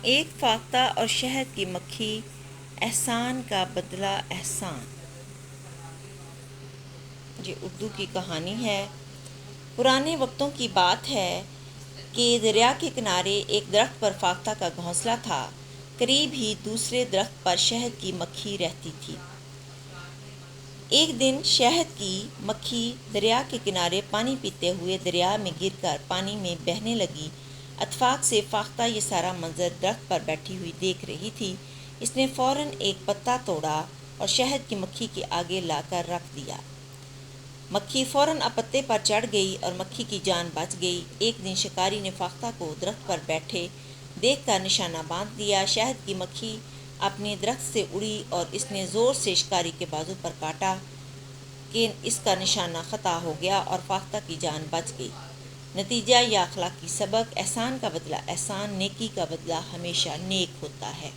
ایک فاختہ اور شہد کی مکھی، احسان کا بدلہ احسان۔ یہ اردو کی کہانی ہے۔ پرانے وقتوں کی بات ہے کہ دریا کے کنارے ایک درخت پر فاختہ کا گھونسلہ تھا۔ قریب ہی دوسرے درخت پر شہد کی مکھی رہتی تھی۔ ایک دن شہد کی مکھی دریا کے کنارے پانی پیتے ہوئے دریا میں گر کر پانی میں بہنے لگی۔ اتفاق سے فاختہ یہ سارا منظر درخت پر بیٹھی ہوئی دیکھ رہی تھی۔ اس نے فوراً ایک پتا توڑا اور شہد کی مکھی کے آگے لا کر رکھ دیا۔ مکھی فوراً اب پتے پر چڑھ گئی اور مکھی کی جان بچ گئی۔ ایک دن شکاری نے فاختہ کو درخت پر بیٹھے دیکھ کر نشانہ باندھ دیا۔ شہد کی مکھی اپنے درخت سے اڑی اور اس نے زور سے شکاری کے بازو پر کاٹا کہ اس کا نشانہ خطا ہو گیا اور فاختہ کی جان بچ گئی۔ نتیجہ یا اخلاقی سبق: احسان کا بدلہ احسان، نیکی کا بدلہ ہمیشہ نیک ہوتا ہے۔